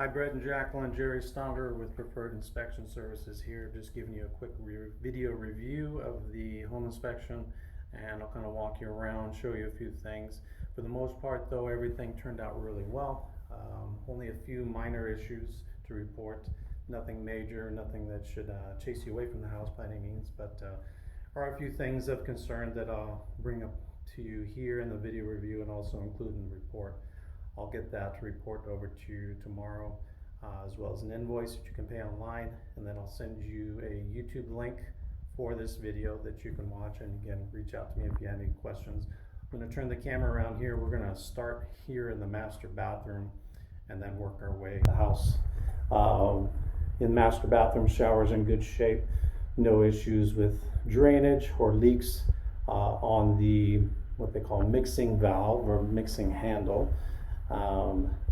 Hi, Brett and Jacqueline. Jerry Stonker with Preferred Inspection Services here. Just giving you a quick video review of the home inspection, and I'll kind of walk you around, show you a few things. For the most part, though, everything turned out really well. Only a few minor issues to report. Nothing major, nothing that should chase you away from the house by any means, but are a few things of concern that I'll bring up to you here in the video review and also include in the report. I'll get that report over to you tomorrow, as well as an invoice that you can pay online, and then I'll send you a YouTube link for this video that you can watch, and again, reach out to me if you have any questions. I'm going to turn the camera around here. We're going to start here in the master bathroom and then work our way the house. In master bathroom, shower's in good shape, no issues with drainage or leaks on the what they call mixing valve or mixing handle.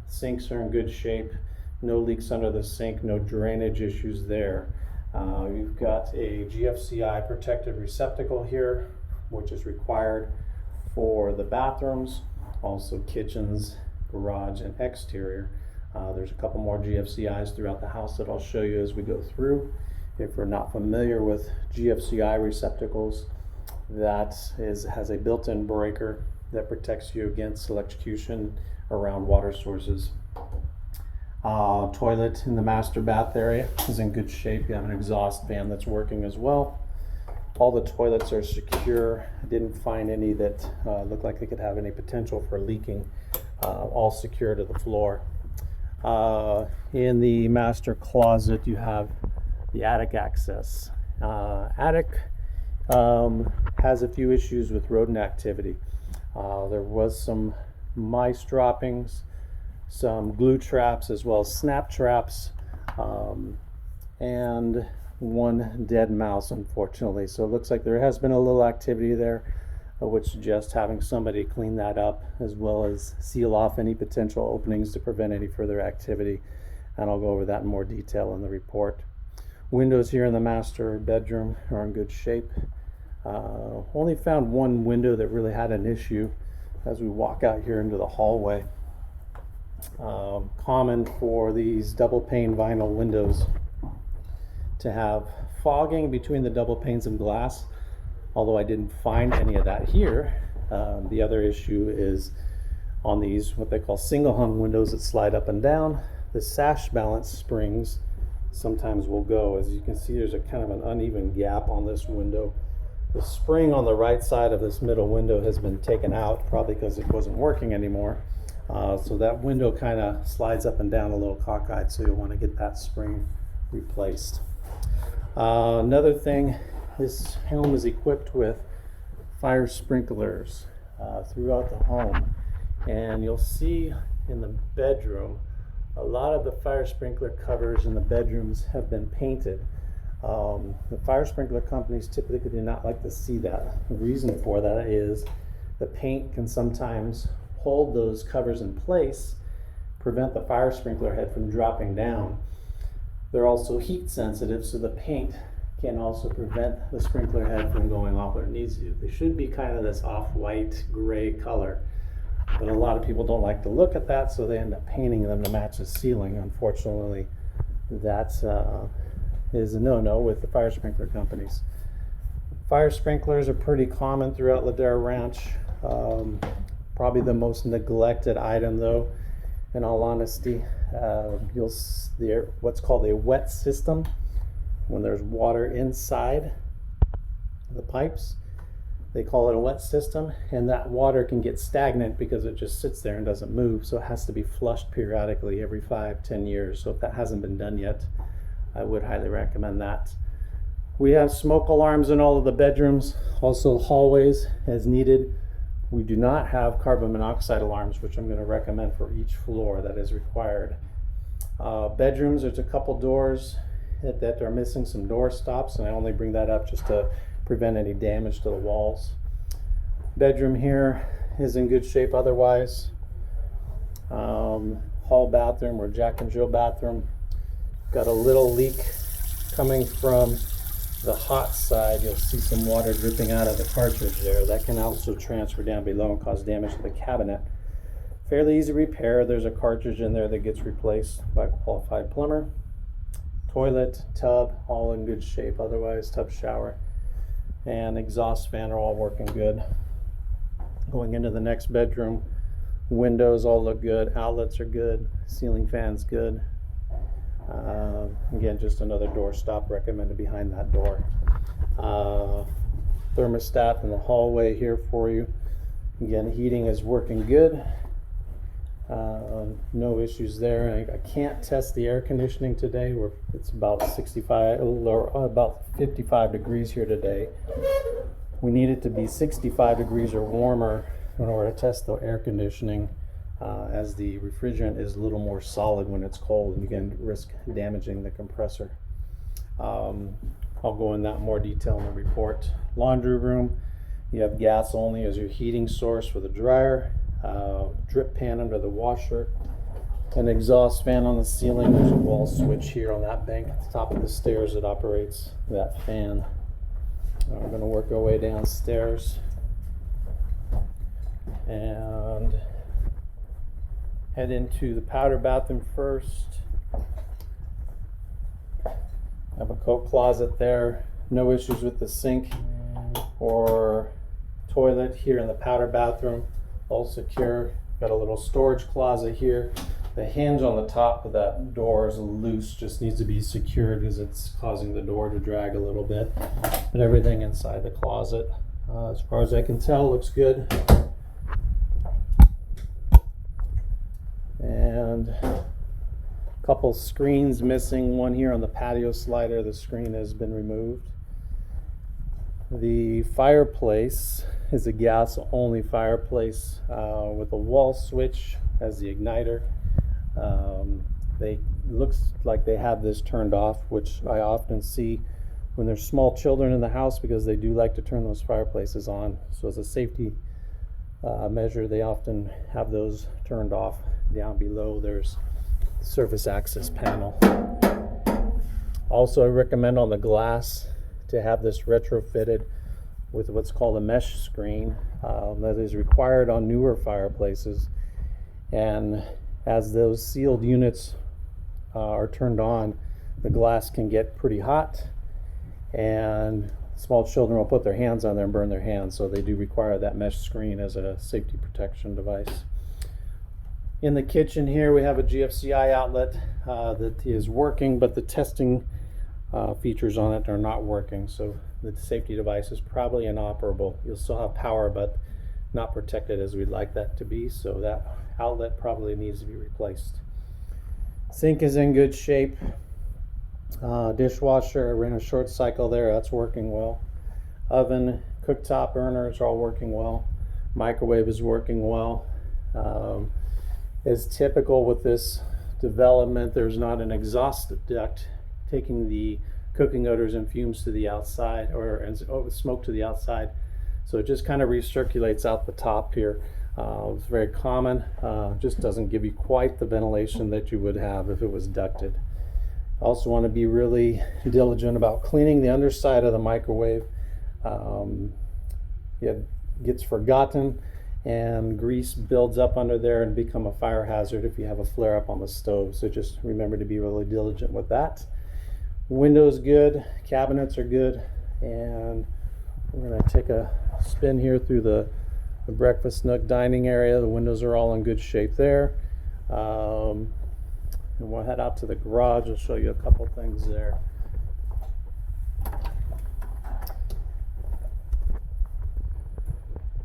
Sinks are in good shape, no leaks under the sink, no drainage issues there. You've got a GFCI protected receptacle here, which is required for the bathrooms, also kitchens, garage, and exterior. There's a couple more GFCIs throughout the house that I'll show you as we go through. If we're not familiar with GFCI receptacles, that has a built-in breaker that protects you against electrocution around water sources. Toilet in the master bath area is in good shape. You have an exhaust fan that's working as well. All the toilets are secure. I didn't find any that looked like they could have any potential for leaking. All secure to the floor. In the master closet, you have the attic access. Attic has a few issues with rodent activity. There was some mice droppings, some glue traps, as well as snap traps, and one dead mouse, unfortunately. So it looks like there has been a little activity there, which suggests having somebody clean that up, as well as seal off any potential openings to prevent any further activity. And I'll go over that in more detail in the report. Windows here in the master bedroom are in good shape. Only found one window that really had an issue as we walk out here into the hallway. Common for these double pane vinyl windows to have fogging between the double panes of glass, although I didn't find any of that here. The other issue is on these what they call single hung windows that slide up and down. The sash balance springs sometimes will go. As you can see, there's a kind of an uneven gap on this window. The spring on the right side of this middle window has been taken out, probably because it wasn't working anymore. So that window kind of slides up and down a little cockeyed, so you'll want to get that spring replaced. Another thing, this home is equipped with fire sprinklers throughout the home. And you'll see in the bedroom, a lot of the fire sprinkler covers in the bedrooms have been painted. The fire sprinkler companies typically do not like to see that. The reason for that is the paint can sometimes hold those covers in place, prevent the fire sprinkler head from dropping down. They're also heat sensitive, so the paint can also prevent the sprinkler head from going off where it needs to. They should be kind of this off-white gray color, but a lot of people don't like to look at that, so they end up painting them to match the ceiling. Unfortunately, that is a no-no with the fire sprinkler companies. Fire sprinklers are pretty common throughout Ladera Ranch. Probably the most neglected item, though, in all honesty. You'll see what's called a wet system. When there's water inside the pipes, they call it a wet system, and that water can get stagnant because it just sits there and doesn't move, so it has to be flushed periodically every 5-10 years. So if that hasn't been done yet, I would highly recommend that. We have smoke alarms in all of the bedrooms, also hallways as needed. We do not have carbon monoxide alarms, which I'm going to recommend for each floor that is required. Bedrooms, there's a couple doors that are missing some door stops, and I only bring that up just to prevent any damage to the walls. Bedroom here is in good shape otherwise. Hall bathroom or Jack and Jill bathroom. Got a little leak coming from the hot side. You'll see some water dripping out of the cartridge there. That can also transfer down below and cause damage to the cabinet. Fairly easy repair. There's a cartridge in there that gets replaced by a qualified plumber. Toilet, tub, all in good shape otherwise, tub, shower, and exhaust fan are all working good. Going into the next bedroom, windows all look good, outlets are good, ceiling fan's good. Again, just another door stop recommended behind that door. Thermostat in the hallway here for you. Again, heating is working good. No issues there. I can't test the air conditioning today. It's about 65 or about 55 degrees here today. We need it to be 65 degrees or warmer in order to test the air conditioning, as the refrigerant is a little more solid when it's cold and you can risk damaging the compressor. I'll go in that more detail in the report. Laundry room, you have gas only as your heating source for the dryer. Drip pan under the washer, an exhaust fan on the ceiling. There's a wall switch here on that bank at the top of the stairs that operates that fan. We're going to work our way downstairs and head into the powder bathroom first. Have a coat closet there. No issues with the sink or toilet here in the powder bathroom. All secure. Got a little storage closet here. The hinge on the top of that door is loose, just needs to be secured because it's causing the door to drag a little bit. But everything inside the closet, as far as I can tell, looks good. And a couple screens missing. One here on the patio slider, the screen has been removed. The fireplace is a gas only fireplace with a wall switch as the igniter. They looks like they have this turned off, which I often see when there's small children in the house because they do like to turn those fireplaces on. So as a safety measure, they often have those turned off. Down below there's surface access panel. Also, I recommend on the glass to have this retrofitted with what's called a mesh screen that is required on newer fireplaces. And as those sealed units are turned on, the glass can get pretty hot and small children will put their hands on there and burn their hands, so they do require that mesh screen as a safety protection device. In the kitchen here we have a GFCI outlet that is working, but the testing features on it are not working, so the safety device is probably inoperable. You'll still have power, but not protected as we'd like that to be, so that outlet probably needs to be replaced. Sink is in good shape. Dishwasher, I ran a short cycle there, that's working well. Oven, cooktop burners are all working well. Microwave is working well. As typical with this development, there's not an exhaust duct taking the cooking odors and fumes to the outside, or smoke to the outside, so it just kind of recirculates out the top here. It's very common, just doesn't give you quite the ventilation that you would have if it was ducted. Also want to be really diligent about cleaning the underside of the microwave. It gets forgotten and grease builds up under there and become a fire hazard if you have a flare up on the stove, so just remember to be really diligent with that. Windows good, cabinets are good, and we're going to take a spin here through the breakfast nook dining area. The windows are all in good shape there. And we'll head out to the garage. I'll show you a couple things there.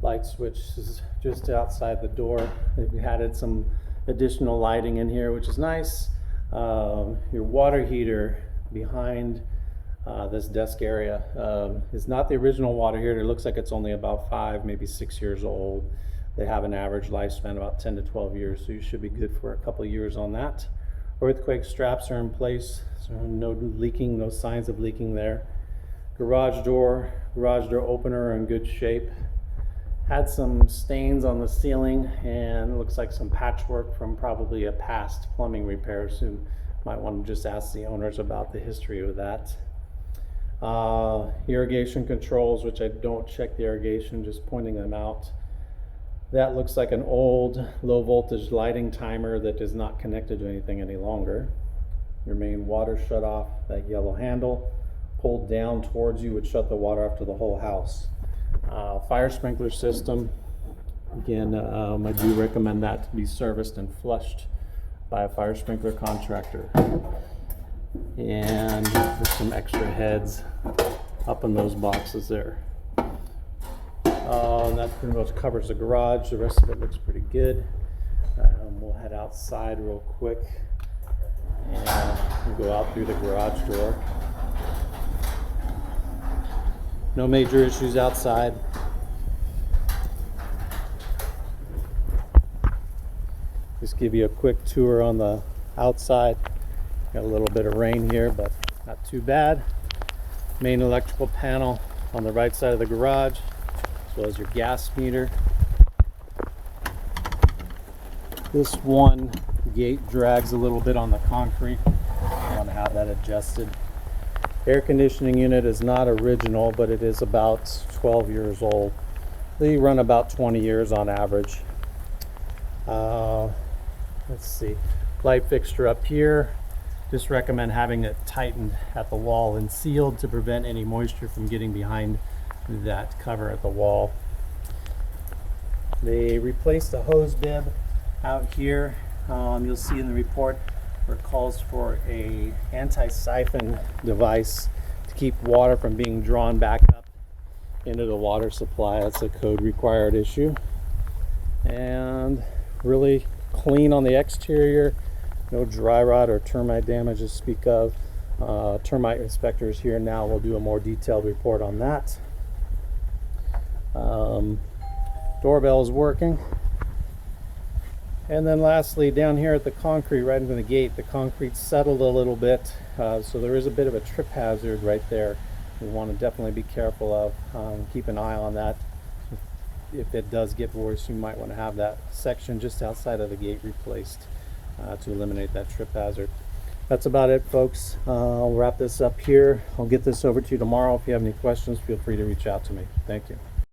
Light switch is just outside the door. They've added some additional lighting in here, which is nice. Your water heater behind this desk area is not the original water heater. It looks like it's only about 5, maybe 6 years old. They have an average lifespan about 10 to 12 years, so you should be good for a couple years on that. Earthquake straps are in place, so no leaking, no signs of leaking there. Garage door opener are in good shape. Had some stains on the ceiling, and it looks like some patchwork from probably a past plumbing repair, so might want to just ask the owners about the history of that. Irrigation controls, which I don't check the irrigation, just pointing them out. That looks like an old low voltage lighting timer that is not connected to anything any longer. Your main water shut off, that yellow handle pulled down towards you would shut the water off to the whole house. Fire sprinkler system, again, I do recommend that to be serviced and flushed by a fire sprinkler contractor. And there's some extra heads up in those boxes there. And that pretty much covers the garage. The rest of it looks pretty good. We'll head outside real quick and we'll go out through the garage door. No major issues outside. Just give you a quick tour on the outside. Got a little bit of rain here, but not too bad. Main electrical panel on the right side of the garage, as well as your gas meter. This one gate drags a little bit on the concrete. I want to have that adjusted. Air conditioning unit is not original, but it is about 12 years old. They run about 20 years on average. Let's see, light fixture up here. Just recommend having it tightened at the wall and sealed to prevent any moisture from getting behind that cover at the wall. They replaced the hose bib out here. You'll see in the report where it calls for a anti-siphon device to keep water from being drawn back up into the water supply. That's a code required issue. And really clean on the exterior. No dry rot or termite damage to speak of. Termite inspectors here now will do a more detailed report on that. Doorbell is working. And then lastly, down here at the concrete right into the gate, the concrete settled a little bit, so there is a bit of a trip hazard right there. We want to definitely be careful of. Keep an eye on that. If it does get worse, you might want to have that section just outside of the gate replaced to eliminate that trip hazard. That's about it, folks. I'll wrap this up here. I'll get this over to you tomorrow. If you have any questions, feel free to reach out to me. Thank you.